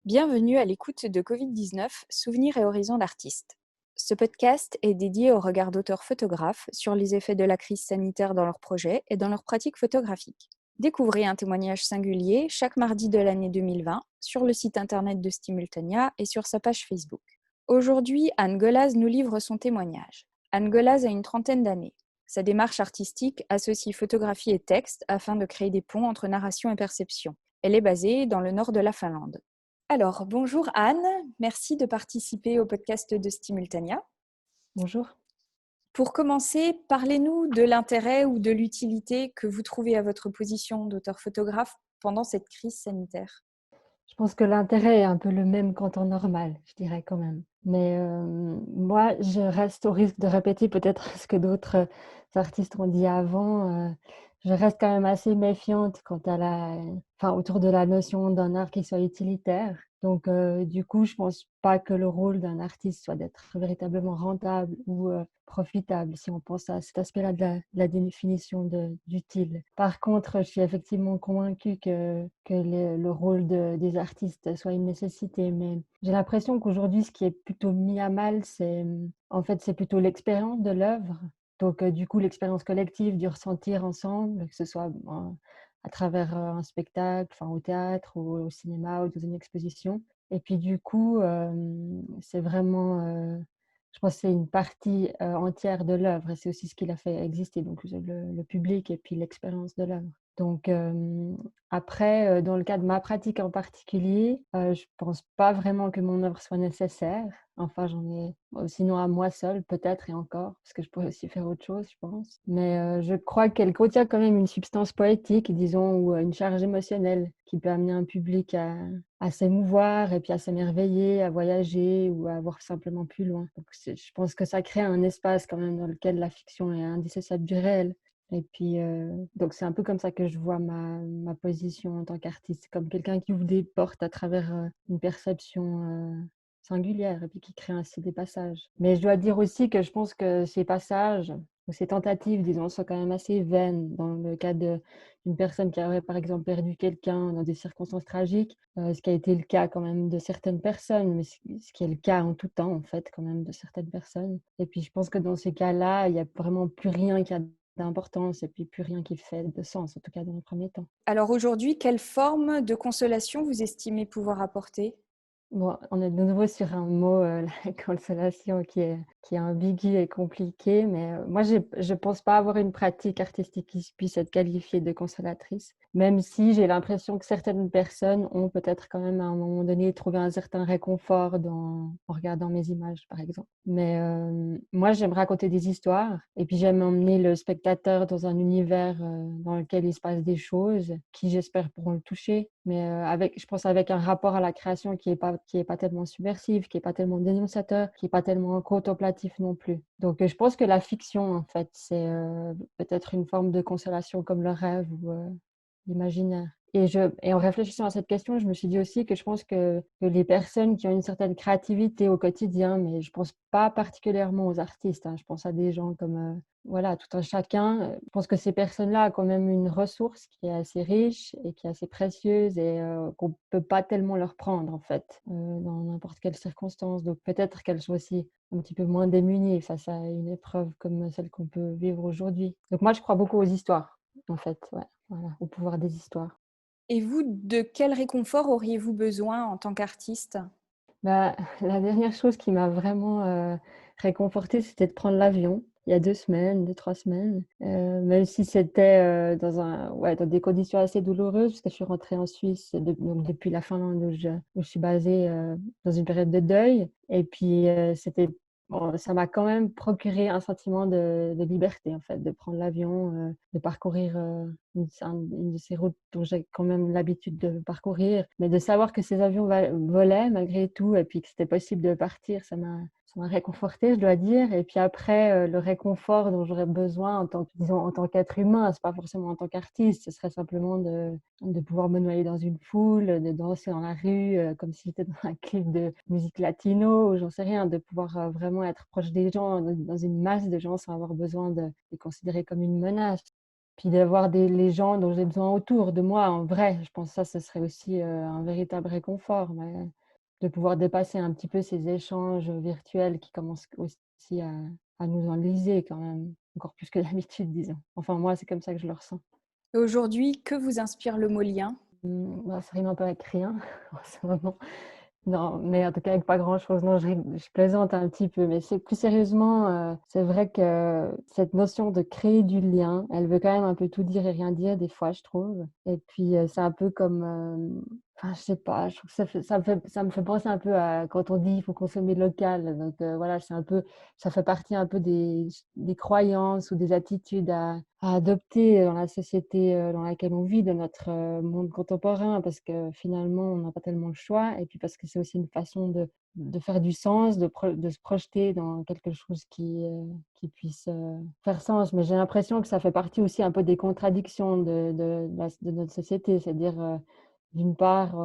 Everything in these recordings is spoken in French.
Bienvenue à l'écoute de Covid-19, Souvenirs et horizons d'artistes. Ce podcast est dédié au regard d'auteurs photographes sur les effets de la crise sanitaire dans leurs projets et dans leurs pratiques photographiques. Découvrez un témoignage singulier chaque mardi de l'année 2020 sur le site internet de Stimultania et sur sa page Facebook. Aujourd'hui, Anne Golaz nous livre son témoignage. Anne Golaz a une trentaine d'années. Sa démarche artistique associe photographie et texte afin de créer des ponts entre narration et perception. Elle est basée dans le nord de la Finlande. Alors, bonjour Anne, merci de participer au podcast de Stimultania. Bonjour. Pour commencer, parlez-nous de l'intérêt ou de l'utilité que vous trouvez à votre position d'auteur-photographe pendant cette crise sanitaire. Je pense que l'intérêt est un peu le même qu'en temps normal, je dirais quand même. Mais moi, je reste au risque de répéter peut-être ce que d'autres artistes ont dit avant. Je reste quand même assez méfiante quant à autour de la notion d'un art qui soit utilitaire. Donc, du coup, je pense pas que le rôle d'un artiste soit d'être véritablement rentable ou profitable, si on pense à cet aspect-là de la définition d'utile. Par contre, je suis effectivement convaincue que le rôle des artistes soit une nécessité, mais j'ai l'impression qu'aujourd'hui, ce qui est plutôt mis à mal, c'est plutôt l'expérience de l'œuvre. Donc, du coup, l'expérience collective du ressentir ensemble, que ce soit à travers un spectacle, enfin, au théâtre ou au cinéma ou dans une exposition. Et puis, du coup, c'est vraiment, je pense que c'est une partie entière de l'œuvre et c'est aussi ce qui l'a fait exister, donc le public et puis l'expérience de l'œuvre. Donc, après, dans le cas de ma pratique en particulier, je pense pas vraiment que mon œuvre soit nécessaire. Enfin, j'en ai sinon à moi seule peut-être et encore, parce que je pourrais aussi faire autre chose, je pense. Mais, je crois qu'elle contient quand même une substance poétique, disons, ou, une charge émotionnelle qui peut amener un public à s'émouvoir et puis à s'émerveiller, à voyager ou à voir simplement plus loin. Donc je pense que ça crée un espace quand même dans lequel la fiction est indissociable du réel. Et puis, donc c'est un peu comme ça que je vois ma position en tant qu'artiste, comme quelqu'un qui ouvre des portes à travers, une perception, singulière et puis qui crée ainsi des passages. Mais je dois dire aussi que je pense que ces passages ou ces tentatives, disons, sont quand même assez vaines dans le cas d'une personne qui aurait, par exemple, perdu quelqu'un dans des circonstances tragiques, ce qui a été le cas quand même de certaines personnes, mais ce qui est le cas en tout temps, en fait, quand même, de certaines personnes. Et puis je pense que dans ces cas-là, il y a vraiment plus rien qui a d'importance et puis plus rien qui fait de sens, en tout cas dans le premier temps. Alors aujourd'hui, quelle forme de consolation vous estimez pouvoir apporter ? Bon, on est de nouveau sur un mot, la consolation qui est ambigu et compliqué, mais moi je pense pas avoir une pratique artistique qui puisse être qualifiée de consolatrice, même si j'ai l'impression que certaines personnes ont peut-être quand même à un moment donné trouvé un certain réconfort en regardant mes images, par exemple. Mais moi j'aime raconter des histoires et puis j'aime emmener le spectateur dans un univers, dans lequel il se passe des choses qui j'espère pourront le toucher, mais je pense avec un rapport à la création qui est pas tellement subversif, qui est pas tellement dénonciateur, qui est pas tellement contemplatif non plus. Donc je pense que la fiction en fait, c'est, peut-être une forme de consolation comme le rêve ou l'imaginaire. Et en réfléchissant à cette question, je me suis dit aussi que je pense que les personnes qui ont une certaine créativité au quotidien, mais je pense pas particulièrement aux artistes, hein, je pense à des gens comme, voilà, tout un chacun. Je pense que ces personnes-là ont quand même une ressource qui est assez riche et qui est assez précieuse et qu'on peut pas tellement leur prendre en fait, dans n'importe quelle circonstance. Donc peut-être qu'elles sont aussi un petit peu moins démunies face à une épreuve comme celle qu'on peut vivre aujourd'hui. Donc moi, je crois beaucoup aux histoires, en fait, ouais, voilà, au pouvoir des histoires. Et vous, de quel réconfort auriez-vous besoin en tant qu'artiste ? Bah, la dernière chose qui m'a vraiment, réconfortée, c'était de prendre l'avion, il y a 2 semaines, 2-3 semaines, même si c'était, dans des conditions assez douloureuses, parce que je suis rentrée en Suisse donc depuis la Finlande où je suis basée, dans une période de deuil et puis, c'était bon, ça m'a quand même procuré un sentiment de liberté, en fait, de prendre l'avion, de parcourir, une de ces routes dont j'ai quand même l'habitude de parcourir, mais de savoir que ces avions volaient malgré tout et puis que c'était possible de partir, ça m'a réconfortée, je dois dire. Et puis après, le réconfort dont j'aurais besoin en tant que disons, en tant qu'être humain, c'est pas forcément en tant qu'artiste, ce serait simplement de pouvoir me noyer dans une foule, de danser dans la rue, comme si j'étais dans un clip de musique latino ou j'en sais rien, de pouvoir, vraiment être proche des gens, dans une masse de gens sans avoir besoin de les considérer comme une menace. Puis d'avoir les gens dont j'ai besoin autour de moi en vrai. Je pense que ça, ce serait aussi, un véritable réconfort, mais de pouvoir dépasser un petit peu ces échanges virtuels qui commencent aussi à nous enliser quand même, encore plus que d'habitude, disons. Enfin moi, c'est comme ça que je le ressens. Et aujourd'hui, que vous inspire le mot lien? Bah, ça rime un peu avec rien en ce moment. Non, mais en tout cas avec pas grand-chose. Non, je plaisante un petit peu, mais c'est plus sérieusement, c'est vrai que cette notion de créer du lien, elle veut quand même un peu tout dire et rien dire des fois, je trouve. Et puis, c'est un peu comme, enfin je sais pas, je trouve que ça me fait penser un peu à quand on dit: «Il faut consommer local». Donc, voilà, c'est un peu ça fait partie un peu des croyances ou des attitudes à adopter dans la société, dans laquelle on vit, dans notre, monde contemporain, parce que finalement, on n'a pas tellement le choix et puis parce que c'est aussi une façon de faire du sens, de se projeter dans quelque chose qui puisse, faire sens. Mais j'ai l'impression que ça fait partie aussi un peu des contradictions de notre société. C'est-à-dire, d'une part,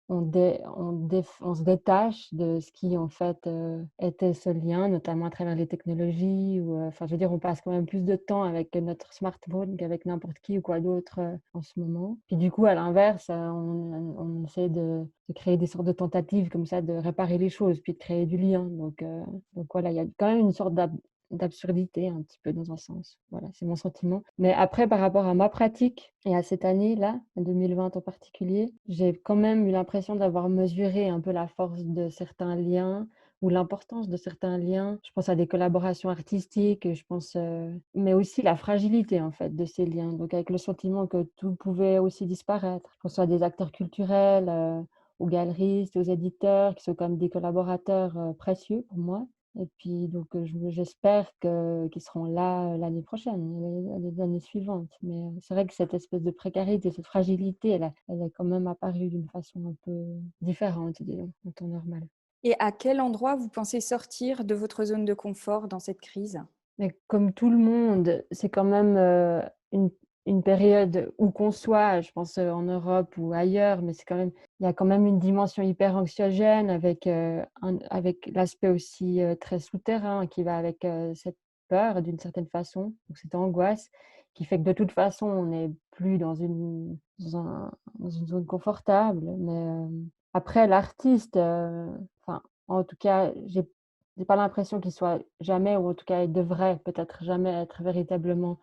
on se détache de ce qui en fait, était ce lien, notamment à travers les technologies ou, enfin je veux dire, on passe quand même plus de temps avec notre smartphone qu'avec n'importe qui ou quoi d'autre, en ce moment. Puis du coup, à l'inverse, on essaie de créer des sortes de tentatives comme ça de réparer les choses, puis de créer du lien. Donc voilà, il y a quand même une sorte d'absurdité un petit peu dans un sens. Voilà, c'est mon sentiment. Mais après, par rapport à ma pratique et à cette année-là, 2020 en particulier, j'ai quand même eu l'impression d'avoir mesuré un peu la force de certains liens ou l'importance de certains liens. Je pense à des collaborations artistiques, je pense, mais aussi la fragilité en fait de ces liens. Donc avec le sentiment que tout pouvait aussi disparaître. Je pense à des acteurs culturels, aux galeristes, aux éditeurs qui sont comme des collaborateurs, précieux pour moi. Et puis donc, j'espère qu'ils seront là, l'année prochaine et les années suivantes. Mais, c'est vrai que cette espèce de précarité, cette fragilité, elle est quand même apparue d'une façon un peu différente, disons, en temps normal. Et à quel endroit vous pensez sortir de votre zone de confort dans cette crise? Mais comme tout le monde, c'est quand même, une une période où qu'on soit, je pense, en Europe ou ailleurs, mais c'est quand même il y a quand même une dimension hyper anxiogène avec l'aspect aussi, très souterrain qui va avec, cette peur d'une certaine façon, donc cette angoisse qui fait que de toute façon on n'est plus dans une zone confortable. Mais, après l'artiste, enfin, en tout cas, j'ai pas l'impression qu'il soit jamais ou en tout cas, il devrait peut-être jamais être véritablement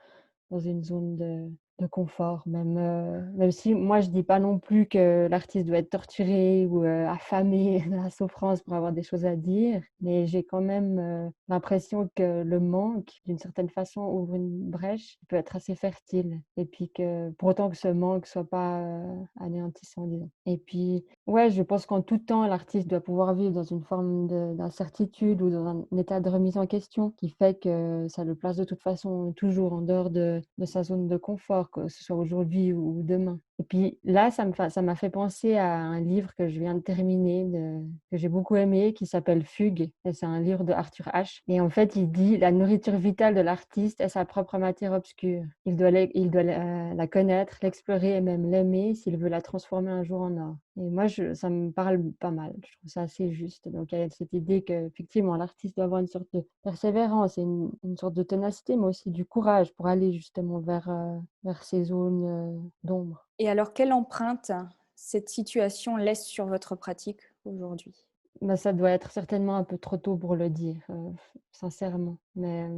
dans une zone de confort, même si moi je dis pas non plus que l'artiste doit être torturé ou, affamé dans la souffrance pour avoir des choses à dire, mais j'ai quand même, l'impression que le manque, d'une certaine façon, ouvre une brèche qui peut être assez fertile et puis que pour autant que ce manque soit pas, anéantissant, disons. Et puis, ouais, je pense qu'en tout temps, l'artiste doit pouvoir vivre dans une forme d'incertitude ou dans un état de remise en question qui fait que ça le place de toute façon toujours en dehors de sa zone de confort, que ce soit aujourd'hui ou demain. Et puis là, ça m'a fait penser à un livre que je viens de terminer, que j'ai beaucoup aimé, qui s'appelle Fugue. Et c'est un livre de Arthur H. Et en fait, il dit: «La nourriture vitale de l'artiste est sa propre matière obscure. Il doit la connaître, l'explorer et même l'aimer s'il veut la transformer un jour en or». Et moi, ça me parle pas mal. Je trouve ça assez juste. Donc il y a cette idée qu'effectivement, l'artiste doit avoir une sorte de persévérance et une sorte de ténacité, mais aussi du courage pour aller justement vers ces zones, d'ombre. Et alors, quelle empreinte cette situation laisse sur votre pratique aujourd'hui? Bah, ça doit être certainement un peu trop tôt pour le dire, sincèrement. Mais,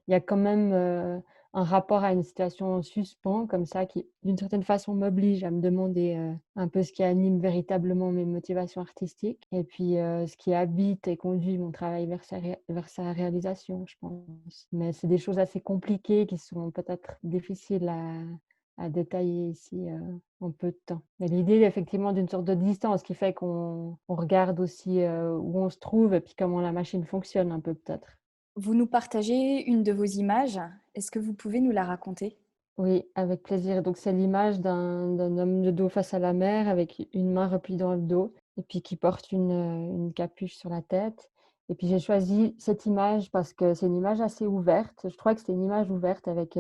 il y a quand même, un rapport à une situation en suspens comme ça qui, d'une certaine façon, m'oblige à me demander, un peu ce qui anime véritablement mes motivations artistiques et puis, ce qui habite et conduit mon travail vers sa réalisation, je pense. Mais c'est des choses assez compliquées qui sont peut-être difficiles à détailler ici, en peu de temps. Mais l'idée effectivement d'une sorte de distance qui fait qu'on regarde aussi, où on se trouve et puis comment la machine fonctionne un peu peut-être. Vous nous partagez une de vos images. Est-ce que vous pouvez nous la raconter? Oui, avec plaisir. Donc c'est l'image d'un homme de dos face à la mer avec une main repliée dans le dos et puis qui porte une capuche sur la tête. Et puis j'ai choisi cette image parce que c'est une image assez ouverte. Je crois que c'est une image ouverte avec,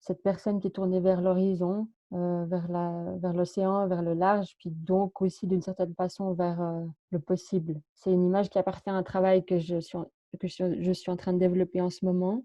cette personne qui est tournée vers l'horizon, vers l'océan, vers le large, puis donc aussi d'une certaine façon vers, le possible. C'est une image qui appartient à un travail que je suis en train de développer en ce moment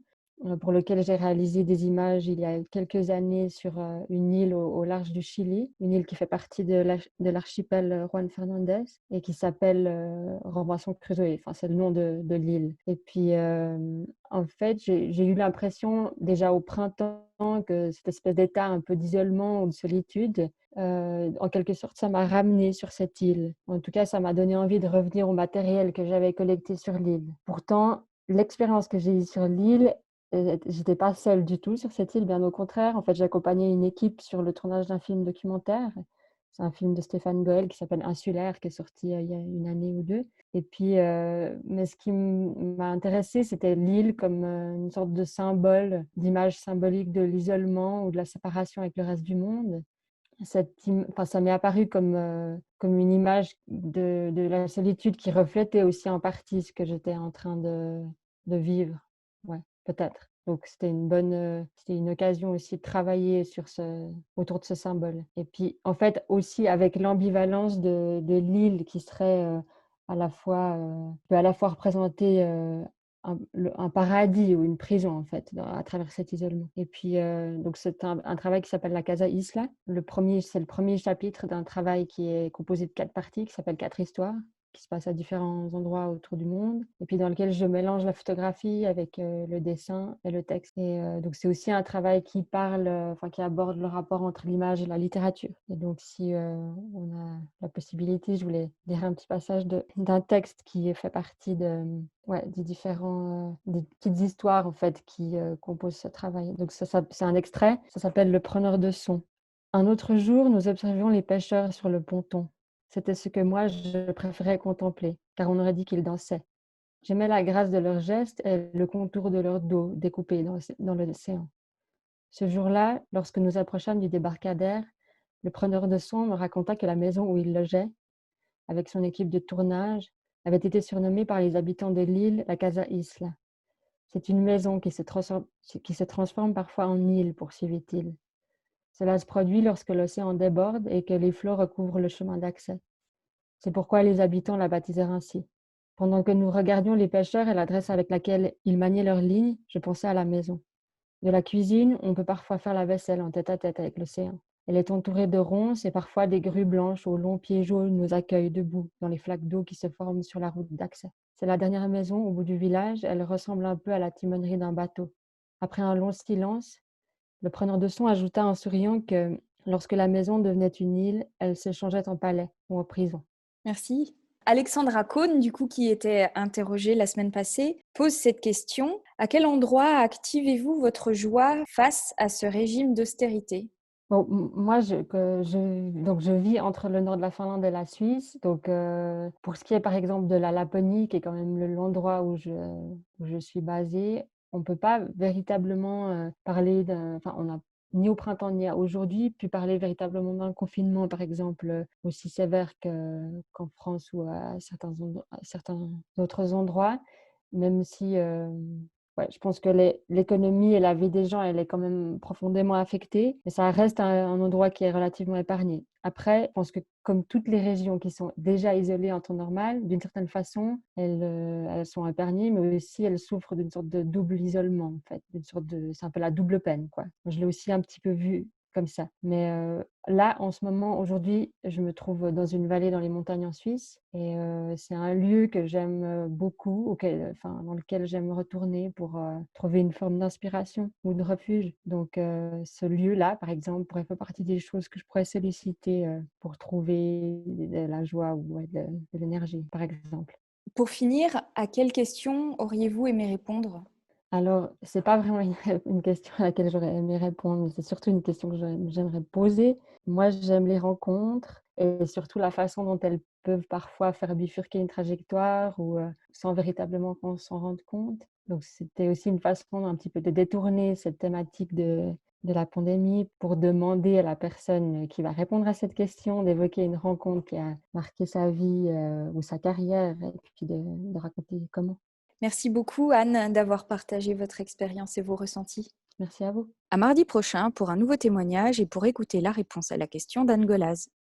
pour lequel j'ai réalisé des images il y a quelques années sur une île au large du Chili, une île qui fait partie de l'archipel Juan Fernandez et qui s'appelle Robinson Crusoe. Enfin, c'est le nom de l'île. Et puis, en fait, j'ai eu l'impression déjà au printemps que cette espèce d'état un peu d'isolement ou de solitude, en quelque sorte, ça m'a ramenée sur cette île. En tout cas, ça m'a donné envie de revenir au matériel que j'avais collecté sur l'île. Pourtant, l'expérience que j'ai eue sur l'île, j'étais pas seule du tout sur cette île, bien au contraire. En fait, j'accompagnais une équipe sur le tournage d'un film documentaire. C'est un film de Stéphane Goël qui s'appelle Insulaire, qui est sorti il y a une année ou deux. Et puis, mais ce qui m'a intéressée, c'était l'île comme une sorte de symbole, d'image symbolique de l'isolement ou de la séparation avec le reste du monde. Enfin, ça m'est apparu comme une image de la solitude qui reflétait aussi en partie ce que j'étais en train de vivre. Ouais, peut-être. Donc c'était une occasion aussi de travailler autour de ce symbole. Et puis, en fait, aussi avec l'ambivalence de l'île qui serait peut à la fois représenter un paradis ou une prison, en fait, à travers cet isolement. Et puis, donc c'est un travail qui s'appelle La Casa Isla. C'est le premier chapitre d'un travail qui est composé de 4 parties, qui s'appelle 4 histoires, qui se passent à différents endroits autour du monde, et puis dans lequel je mélange la photographie avec le dessin et le texte. Et donc c'est aussi un travail qui qui aborde le rapport entre l'image et la littérature. Et donc si on a la possibilité, je voulais lire un petit passage d'un texte qui fait partie des petites histoires en fait qui composent ce travail. Donc c'est un extrait, ça s'appelle Le preneur de son. Un autre jour, nous observions les pêcheurs sur le ponton. C'était ce que moi je préférais contempler, car on aurait dit qu'ils dansaient. J'aimais la grâce de leurs gestes et le contour de leur dos découpé dans l'océan. Ce jour-là, lorsque nous approchâmes du débarcadère, le preneur de son me raconta que la maison où il logeait, avec son équipe de tournage, avait été surnommée par les habitants de l'île la Casa Isla. C'est une maison qui se transforme parfois en île, poursuivit-il. Cela se produit lorsque l'océan déborde et que les flots recouvrent le chemin d'accès. C'est pourquoi les habitants la baptisèrent ainsi. Pendant que nous regardions les pêcheurs et l'adresse avec laquelle ils maniaient leurs lignes, je pensais à la maison. De la cuisine, on peut parfois faire la vaisselle en tête-à-tête avec l'océan. Elle est entourée de ronces et parfois des grues blanches aux longs pieds jaunes nous accueillent debout dans les flaques d'eau qui se forment sur la route d'accès. C'est la dernière maison au bout du village, elle ressemble un peu à la timonerie d'un bateau. Après un long silence, le preneur de son ajouta en souriant que lorsque la maison devenait une île, elle se changeait en palais ou en prison. Merci. Alexandra Cohn, du coup, qui était interrogée la semaine passée, pose cette question. À quel endroit activez-vous votre joie face à ce régime d'austérité? Bon, moi, donc je vis entre le nord de la Finlande et la Suisse. Donc, pour ce qui est, par exemple, de la Laponie, qui est quand même l'endroit où je suis basée, on peut pas véritablement parler enfin, on a ni au printemps ni aujourd'hui pu parler véritablement d'un confinement, par exemple, aussi sévère qu'en France ou à certains autres endroits, même si ouais, je pense que l'économie et la vie des gens, elle est quand même profondément affectée, mais ça reste un endroit qui est relativement épargné. Après, je pense que comme toutes les régions qui sont déjà isolées en temps normal, d'une certaine façon, elles sont épargnées, mais aussi elles souffrent d'une sorte de double isolement, en fait, c'est un peu la double peine, quoi. Je l'ai aussi un petit peu vu comme ça. Mais là, en ce moment, aujourd'hui, je me trouve dans une vallée dans les montagnes en Suisse et c'est un lieu que j'aime beaucoup, dans lequel j'aime retourner pour trouver une forme d'inspiration ou de refuge. Donc, ce lieu-là, par exemple, pourrait faire partie des choses que je pourrais solliciter pour trouver de la joie ou de l'énergie, par exemple. Pour finir, à quelle question auriez-vous aimé répondre? Alors, c'est pas vraiment une question à laquelle j'aurais aimé répondre, mais c'est surtout une question que j'aimerais poser. Moi, j'aime les rencontres et surtout la façon dont elles peuvent parfois faire bifurquer une trajectoire ou sans véritablement qu'on s'en rende compte. Donc, c'était aussi une façon un petit peu de détourner cette thématique de la pandémie pour demander à la personne qui va répondre à cette question d'évoquer une rencontre qui a marqué sa vie ou sa carrière et puis de raconter comment. Merci beaucoup, Anne, d'avoir partagé votre expérience et vos ressentis. Merci à vous. À mardi prochain pour un nouveau témoignage et pour écouter la réponse à la question d'Anne Golaz.